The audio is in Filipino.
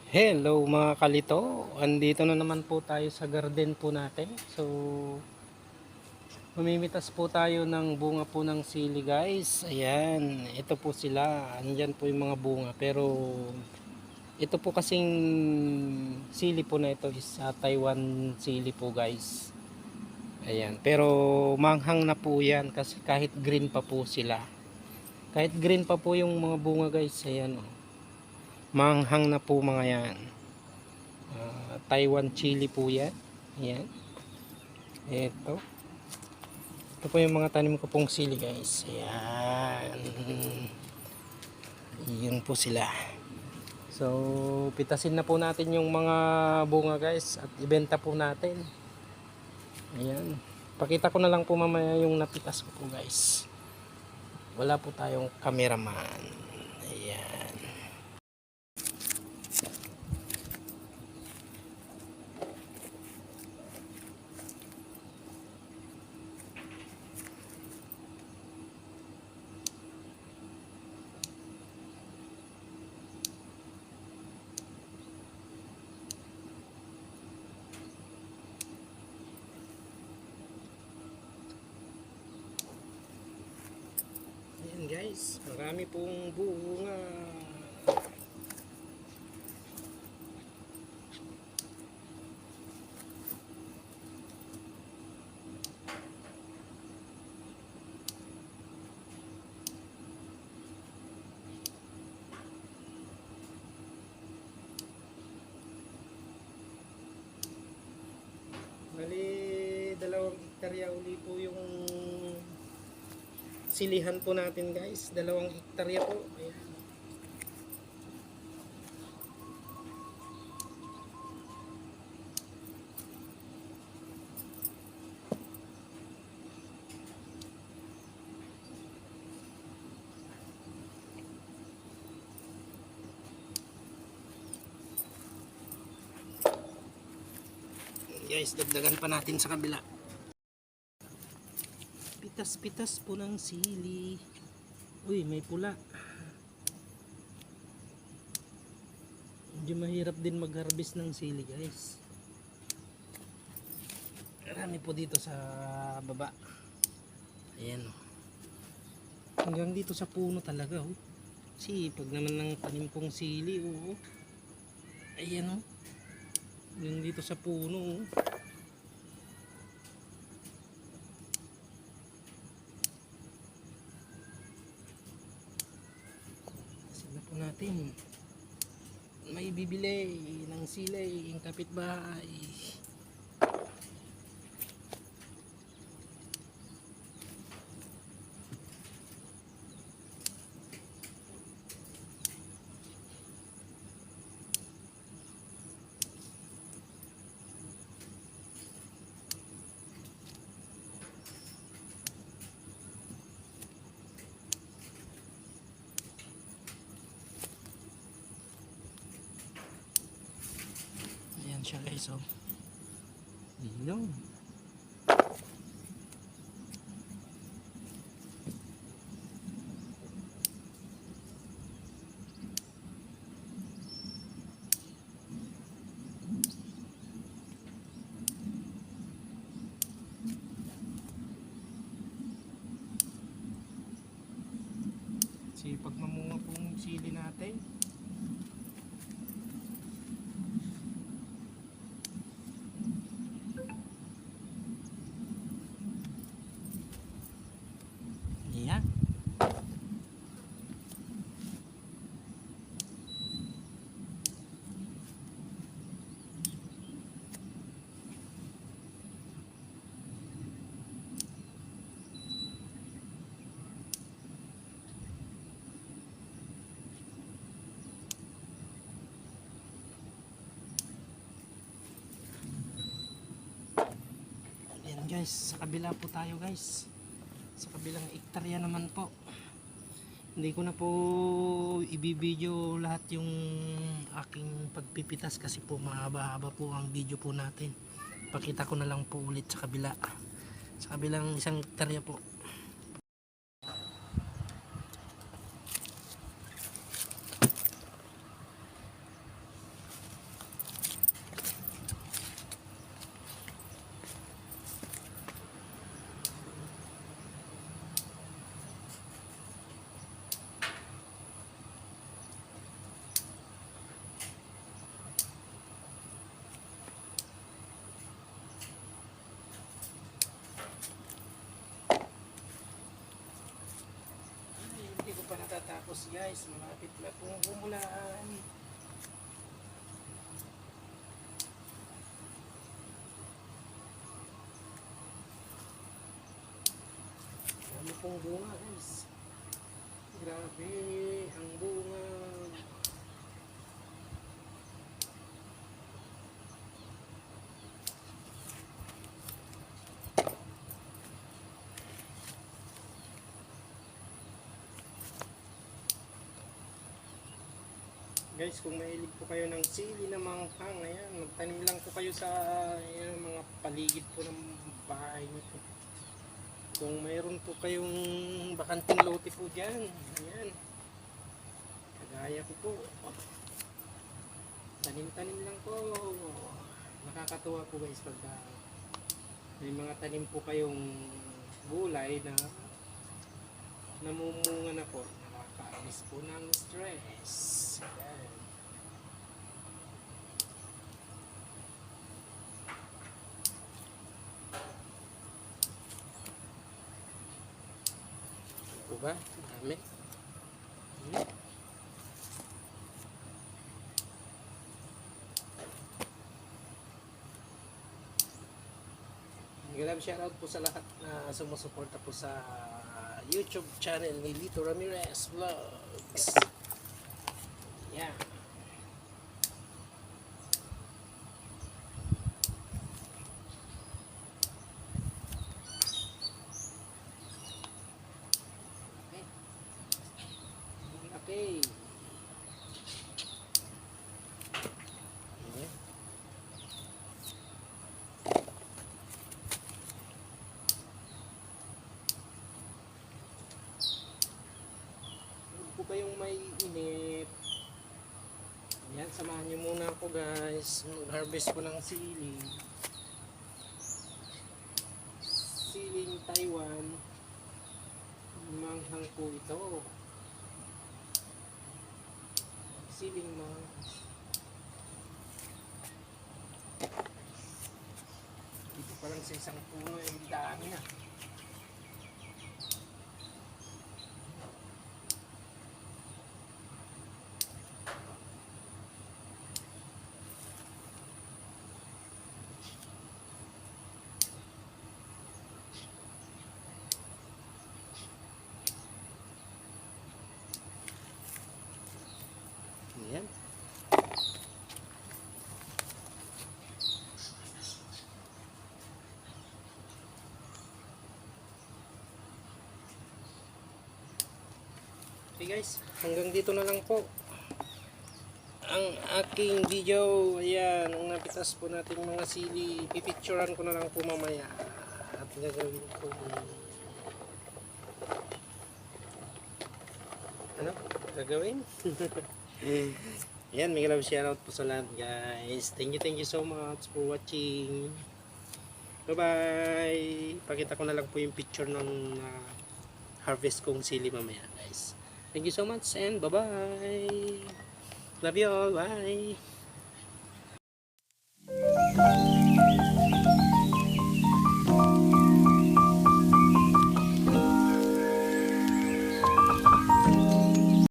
Hello mga kalito, andito na naman po tayo sa garden po natin. So, mamimitas po tayo ng bunga po ng sili guys. Ayan, ito po sila, andyan po yung mga bunga. Pero, ito po kasing sili po na ito is Taiwan sili po guys. Ayan, pero manghang na po yan kasi kahit green pa po sila. Kahit green pa po yung mga bunga guys, ayan o. Manghang na po mga yan. Taiwan chili po yan. Ayan. Ito. Ito po yung mga tanim ko pong sili guys. Ayan. Yun po sila. So, pitasin na po natin yung mga bunga guys at ibenta po natin. Ayan. Pakita ko na lang po mamaya yung napitas ko po guys. Wala po tayong cameraman. Ayan. Ayan guys. Marami pong bunga. Bali, 2 hektarya uli po yung silihan po natin guys. 2 hektarya po. Ayan. Guys, dagdagan pa natin sa kabila. Pitas-pitas po ng sili. Uy, may pula. Medyo mahirap din mag-harvest ng sili guys. Marami po dito sa baba. Ayan o. Hanggang dito sa puno talaga o. Sipag naman ng tanim kong sili o. Ayan o. Hanggang dito sa puno o. Sila po natin. May bibili ng sili yung kapitbahay. Ayan siya guys oh. Yun. Sipag mamunga pong sili natin. Ayan. Ayan guys, sa kabila po tayo guys. Sa kabilang hektarya naman po. Hindi ko na po ibibideo lahat yung aking pagpipitas kasi po mahaba-haba po ang video po natin. Pakita ko na lang po ulit sa kabila. Sa kabilang 1 hektarya po. pa natatapos guys, malapit na pong umulan. Ano pong bunga guys, grabe ang bunga. Guys, kung mahilig po kayo ng sili na manghang, ayan, magtanim lang po kayo sa ayan, mga paligid po ng bahay nito. Kung mayroon po kayong bakanting lote po dyan, ayan, kagaya ko po, tanim-tanim lang po. Nakakatuwa po guys pag may mga tanim po kayong gulay na namumunga na po, nakakaalis po ng stress. Ayan. Ito ba? Dami. Maraming shoutout po sa lahat na sumusuporta po sa YouTube channel ni Lito Ramirez Vlogs. Yeah. Okay. Huwag po kayong may inip. Ayan, samahan nyo muna ako guys. Mag-harvest ko ng sili. Siling Taiwan. Manghang po ito. Siling manghang. Dito pa lang sa isang puno yung dami na. Ayan. Okay guys, hanggang dito na lang po ang aking video. Ayan, ang napitas po natin mga sili, pipicturean ko na lang po mamaya at gagawin ko ano? Gagawin? Ayan, may love shoutout po sa lahat guys. Thank you so much for watching. Bye bye. Pakita ko na lang po yung picture ng harvest kong sili mamaya guys. Thank you so much and bye bye. Love you all. Bye.